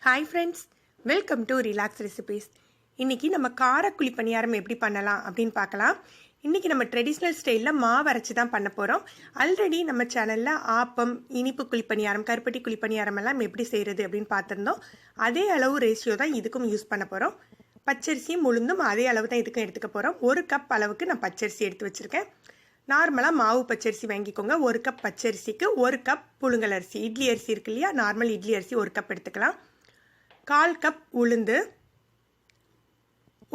Hi friends, welcome to relax recipes. இன்றைக்கி நம்ம குழி பணியாரம் எப்படி பண்ணலாம் அப்படின்னு பார்க்கலாம். இன்றைக்கி நம்ம ட்ரெடிஷ்னல் ஸ்டைலில் மாவு அரைச்சி தான் பண்ண போகிறோம். ஆல்ரெடி நம்ம சேனலில் ஆப்பம், இனிப்பு குழி பணியாரம், கருப்பட்டி குழி பணியாரம் எல்லாம் எப்படி செய்கிறது அப்படின்னு பார்த்துருந்தோம். அதே அளவு ரேஷியோ தான் இதுக்கும் யூஸ் பண்ண போகிறோம். பச்சரிசியும் உளுந்தும் அதே அளவு தான் இதுக்கும் எடுத்துக்க போகிறோம். 1 கப் அளவுக்கு நான் பச்சரிசி எடுத்து வச்சுருக்கேன். நார்மலாக மாவு பச்சரிசி வாங்கிக்கோங்க. 1 கப் பச்சரிசிக்கு 1 கப் புழுங்கல் அரிசி, இட்லி அரிசி இருக்கு இல்லையா, நார்மல் இட்லி அரிசி 1 கப் எடுத்துக்கலாம். 1/4 கப் உளுந்து,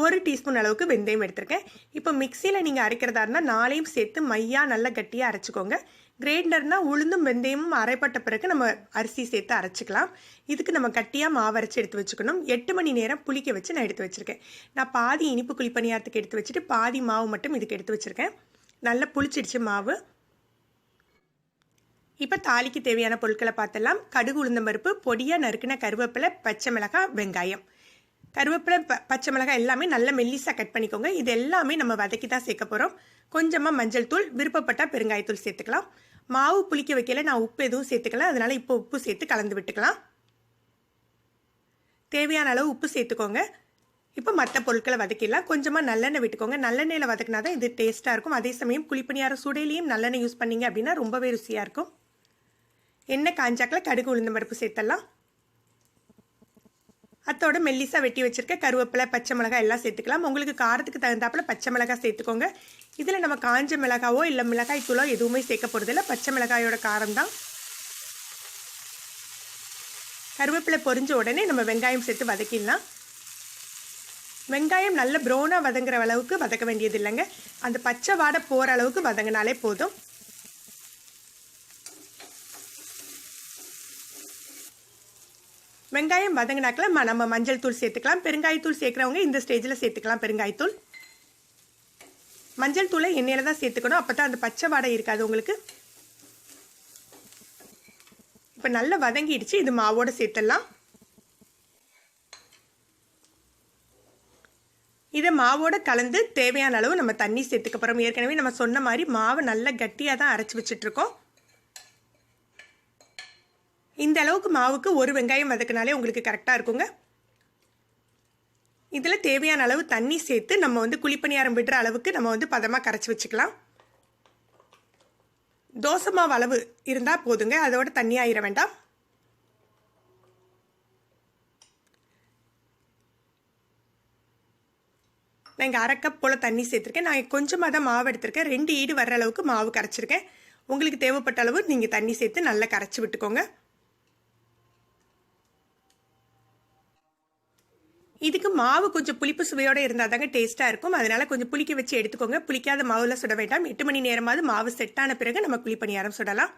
1 டீஸ்பூன் அளவுக்கு வெந்தயம் எடுத்திருக்கேன். இப்போ மிக்சியில் நீங்கள் அரைக்கிறதா இருந்தால் 4ஐயும் சேர்த்து மையாக நல்லா கட்டியாக அரைச்சிக்கோங்க. கிரைண்டர்னால் உளுந்தும் வெந்தயமும் அரைப்பட்ட பிறகு நம்ம அரிசி சேர்த்து அரைச்சிக்கலாம். இதுக்கு நம்ம கட்டியாக மாவு அரைச்சி எடுத்து வச்சுக்கணும். 8 மணி நேரம் புளிக்க வச்சு நான் எடுத்து வச்சுருக்கேன். நான் பாதி இனிப்பு குழி பணியாரத்துக்கு எடுத்து வச்சுட்டு பாதி மாவு மட்டும் இதுக்கு எடுத்து வச்சுருக்கேன். நல்லா புளிச்சிடுச்சு மாவு. இப்போ தாளிக்கு தேவையான பொருட்களை பார்த்தலாம். கடுகு, உளுந்தம்பருப்பு, பொடியாக நறுக்கின கருவேப்பிலை, பச்சை மிளகாய், வெங்காயம். கருவேப்பிலை, பச்சை மிளகாய் எல்லாமே நல்லா மெல்லிசாக கட் பண்ணிக்கோங்க. இது எல்லாமே நம்ம வதக்கி தான் சேர்க்க போகிறோம். கொஞ்சமாக மஞ்சள் தூள், விருப்பப்பட்டால் பெருங்காயத்தூள் சேர்த்துக்கலாம். மாவு புளிக்க வைக்கல, நான் உப்பு எதுவும் சேர்த்துக்கலாம். அதனால் இப்போ உப்பு சேர்த்து கலந்து விட்டுக்கலாம். தேவையான அளவு உப்பு சேர்த்துக்கோங்க. இப்போ மற்ற பொருட்களை வதக்கிடலாம். கொஞ்சமாக நல்லெண்ணெய் விட்டுக்கோங்க. நல்லெண்ணெயில் வதக்கினா தான் இது டேஸ்ட்டாக இருக்கும். அதே சமயம் குழிப்பணியார சூடையிலையும் நல்லெண்ணெய் யூஸ் பண்ணிங்க அப்படின்னா ரொம்பவே ருசியாக இருக்கும். எண்ணெய் காஞ்சாக்கில் கடுகு, உளுந்தம் பருப்பு சேர்த்தலாம். அத்தோட மெல்லிசாக வெட்டி வச்சுருக்க கருவேப்பிலை, பச்சை மிளகாய் எல்லாம் சேர்த்துக்கலாம். உங்களுக்கு காரத்துக்கு தகுந்தாப்பில் பச்சை மிளகாய் சேர்த்துக்கோங்க. இதில் நம்ம காஞ்ச மிளகாவோ இல்லை மிளகாய் தூளோ எதுவுமே சேர்க்க போகிறதில்ல. பச்சை மிளகாயோட காரம் தான். கருவேப்பிலை பொரிஞ்ச உடனே நம்ம வெங்காயம் சேர்த்து வதக்கிடலாம். வெங்காயம் நல்ல ப்ரௌனாக வதங்குற அளவுக்கு வதக்க வேண்டியது இல்லைங்க. அந்த பச்சை வாடை போகிற அளவுக்கு வதங்கினாலே போதும். வெங்காயம் வதங்கினாக்கில் நம்ம மஞ்சள் தூள் சேர்த்துக்கலாம். பெருங்காயத்தூள் சேர்க்குறவங்க இந்த ஸ்டேஜில் சேர்த்துக்கலாம். பெருங்காயத்தூள், மஞ்சள் தூளை எண்ணெயில் தான் சேர்த்துக்கணும். அப்போ தான் அந்த பச்சை வாடை இருக்காது உங்களுக்கு. இப்போ நல்லா வதங்கிடுச்சு. இது மாவோடு சேர்த்துடலாம். இதை மாவோடு கலந்து தேவையான அளவு நம்ம தண்ணி சேர்த்துக்க போகிறோம். ஏற்கனவே நம்ம சொன்ன மாதிரி மாவு நல்லா கட்டியாக தான் அரைச்சி வச்சுட்ருக்கோம். இந்த அளவுக்கு மாவுக்கு 1 வெங்காயம் வதக்கினாலே உங்களுக்கு கரெக்டாக இருக்குங்க. இதில் தேவையான அளவு தண்ணி சேர்த்து நம்ம குழிப்பணியாரம் விடுற அளவுக்கு நம்ம பதமாக கரைச்சி வச்சுக்கலாம். தோசை மாவு அளவு இருந்தால் போதுங்க, அதோட தண்ணி ஆயிட வேண்டாம். நான் இங்கே 1/2 கப் போல் தண்ணி சேர்த்துருக்கேன். நான் கொஞ்சமாக தான் மாவு எடுத்திருக்கேன். 2 ஈடு வர்ற அளவுக்கு மாவு கரைச்சிருக்கேன். உங்களுக்கு தேவைப்பட்ட அளவு நீங்கள் தண்ணி சேர்த்து நல்லா கரைச்சி விட்டுக்கோங்க. இதுக்கு மாவு கொஞ்சம் புளிப்பு சுவையோடு இருந்தால் தாங்க டேஸ்ட்டாக இருக்கும். அதனால் கொஞ்சம் புளிக்க வச்சு எடுத்துக்கோங்க. புளிக்காத மாவில் சுட வேண்டாம். 8 மணி நேரமாவது மாவு செட் ஆன பிறகு நம்ம குழிப்பணியாரம் சுடலாம்.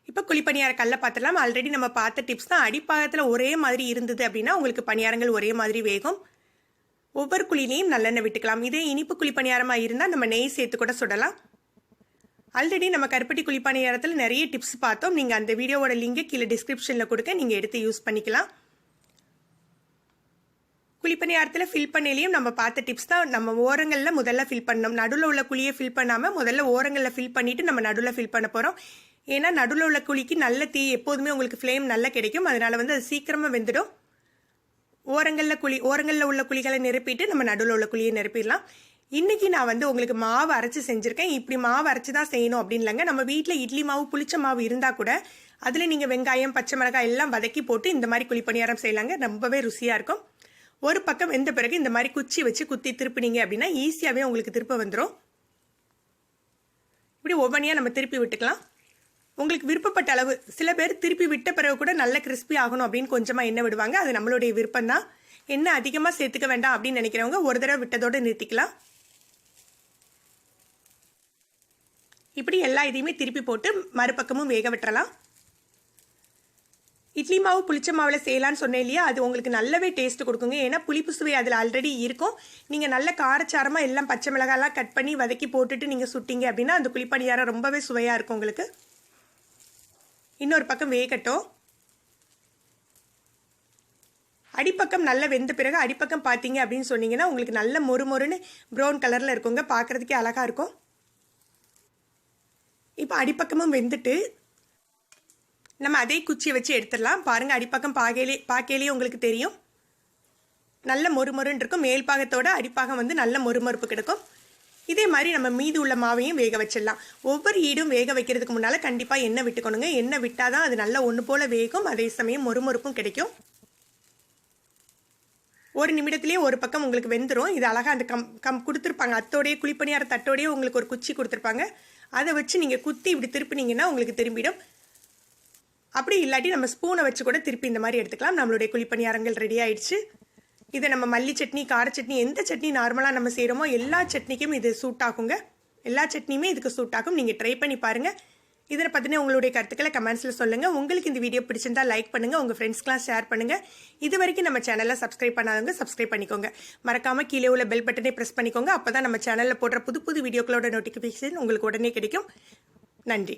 இப்போ குழிப்பணியார கல்லை பார்த்துடலாம். ஆல்ரெடி நம்ம பார்த்த டிப்ஸ் தான். அடிப்பாகத்தில் ஒரே மாதிரி இருந்தது அப்படின்னா உங்களுக்கு பணியாரங்கள் ஒரே மாதிரி வேகும். ஒவ்வொரு குழிலையும் நல்லெண்ணெய் விட்டுக்கலாம். இதே இனிப்பு குழிப்பணியாரமாக இருந்தால் நம்ம நெய் சேர்த்து கூட சுடலாம். ஆல்ரெடி நம்ம கருப்பட்டி குழிப்பணியாரத்தில் நிறைய டிப்ஸ் பார்த்தோம். நீங்கள் அந்த வீடியோவோட லிங்கை கீழே டிஸ்கிரிப்ஷனில் கொடுக்க நீங்கள் எடுத்து யூஸ் பண்ணிக்கலாம். குழிப்பணியாரத்தில் ஃபில் பண்ணலையும் நம்ம பார்த்த டிப்ஸ் தான். நம்ம ஓரங்களில் முதல்ல ஃபில் பண்ணணும். நடுவில் உள்ள குழியை ஃபில் பண்ணாமல் முதல்ல ஓரங்களில் ஃபில் பண்ணிவிட்டு நம்ம நடுவில் ஃபில் பண்ண போகிறோம். ஏன்னா நடுவில் உள்ள குழிக்கு நல்ல தீ எப்போதுமே உங்களுக்கு ஃப்ளேம் நல்லா கிடைக்கும். அதனால் அது சீக்கிரமாக வெந்துடும். ஓரங்களில் உள்ள குழிகளை நிரப்பிட்டு நம்ம நடுவில் உள்ள குழியை நிரப்பிடலாம். இன்றைக்கி நான் உங்களுக்கு மாவு அரைச்சி செஞ்சுருக்கேன். இப்படி மாவு அரைச்சி தான் செய்யணும் அப்படின்னு இல்லைங்க. நம்ம வீட்டில் இட்லி மாவு, புளிச்ச மாவு இருந்தால் கூட அதில் நீங்கள் வெங்காயம், பச்சை மிளகாய் எல்லாம் வதக்கி போட்டு இந்த மாதிரி குழிப்பணியாரம் செய்யலாங்க. ரொம்பவே ருசியாக இருக்கும். ஒரு பக்கம் வெந்த பிறகு இந்த மாதிரி குச்சி வச்சு குத்தி திருப்பினீங்க அப்படின்னா ஈஸியாகவே உங்களுக்கு திருப்ப வந்துடும். இப்படி ஒவ்வொன்றையாக நம்ம திருப்பி விட்டுக்கலாம். உங்களுக்கு விருப்பப்பட்ட அளவு. சில பேர் திருப்பி விட்ட பிறகு கூட நல்ல கிறிஸ்பி ஆகணும் அப்படின்னு கொஞ்சமாக எண்ணெய் விடுவாங்க. அது நம்மளுடைய விருப்பம் தான். எண்ணெய் அதிகமாக சேர்த்துக்க வேண்டாம் அப்படின்னு நினைக்கிறவங்க ஒரு தடவை விட்டதோடு நிறுத்திக்கலாம். இப்படி எல்லா இதையுமே திருப்பி போட்டு மறுபக்கமும் வேக விட்டுறலாம். இட்லி மாவு புளிச்ச மாவில் செய்யலான்னு சொன்னேன் இல்லையா, அது உங்களுக்கு நல்லாவே டேஸ்ட் கொடுக்குங்க. ஏன்னா புளிப்பு சுவை அதில் ஆல்ரெடி இருக்கும். நீங்கள் நல்ல காரச்சாரமாக எல்லாம் பச்சை மிளகாலாம் கட் பண்ணி வதக்கி போட்டுட்டு நீங்கள் சுட்டிங்க அப்படின்னா அந்த குழிப்பணியாரம் ரொம்பவே சுவையாக இருக்கும் உங்களுக்கு. இன்னொரு பக்கம் வேகட்டும். அடிப்பக்கம் நல்லா வெந்த பிறகு அடிப்பக்கம் பார்த்தீங்க அப்படின்னு சொன்னீங்கன்னா உங்களுக்கு நல்ல மொறுமொறுன்னு ப்ரௌன் கலரில் இருக்குங்க. பார்க்குறதுக்கே அழகாக இருக்கும். இப்போ அடிப்பக்கமும் வெந்துட்டு நம்ம அதே குச்சியை வச்சு எடுத்துடலாம். பாருங்கள், அடிப்பாகம் பார்க்கையிலே உங்களுக்கு தெரியும். நல்ல மொறுமொறுன்னு இருக்கும். மேல் பாகத்தோட அடிப்பாகம் வந்து நல்ல மொறுமொறுப்பு கிடைக்கும். இதே மாதிரி நம்ம மீதி உள்ள மாவையும் வேக வச்சிடலாம். ஒவ்வொரு ஈடும் வேக வைக்கிறதுக்கு முன்னால் கண்டிப்பாக எண்ணெய் விட்டுக்கணுங்க. எண்ணெய் விட்டால் தான் அது நல்லா ஒன்று போல் வேகும். அதே சமயம் மொறுமொறுப்பும் கிடைக்கும். ஒரு நிமிடத்துலேயே ஒரு பக்கம் உங்களுக்கு வெந்துடும். இது அழகாக அந்த கம் கொடுத்துருப்பாங்க. அத்தோடைய குழிப்பணியார தட்டோடையே உங்களுக்கு ஒரு குச்சி கொடுத்துருப்பாங்க. அதை வச்சு நீங்கள் குத்தி இப்படி திருப்பினீங்கன்னா உங்களுக்கு திரும்பிடும். அப்படி இல்லாட்டி நம்ம ஸ்பூனை வச்சு கூட திருப்பி இந்த மாதிரி எடுத்துக்கலாம். நம்மளுடைய குழிப்பணியாரங்கள் ரெடி ஆயிடுச்சு. இதை நம்ம மல்லி சட்னி, கார சட்னி, எந்த சட்னி நார்மலாக நம்ம செய்கிறோமோ எல்லா சட்னிக்கும் இது சூட் ஆகுங்க. எல்லா சட்னியுமே இதுக்கு சூட் ஆகும். நீங்கள் ட்ரை பண்ணி பாருங்கள். இதில் பற்றின உங்களுடைய கருத்துக்களை கமெண்ட்ஸில் சொல்லுங்கள். உங்களுக்கு இந்த வீடியோ பிடிச்சிருந்தா லைக் பண்ணுங்கள், உங்கள் ஃப்ரெண்ட்ஸ்க்கெலாம் ஷேர் பண்ணுங்கள். இது வரைக்கும் நம்ம சேனலில் சப்ஸ்கிரைப் பண்ணாதவங்க சப்ஸ்கிரைப் பண்ணிக்கோங்க. மறக்காமல் கீழே உள்ள பெல் பட்டனை ப்ரெஸ் பண்ணிக்கோங்க. அப்போ தான் நம்ம சேனலில் போடுற புது புது வீடியோக்களோட நோட்டிஃபிகேஷன் உங்களுக்கு உடனே கிடைக்கும். நன்றி.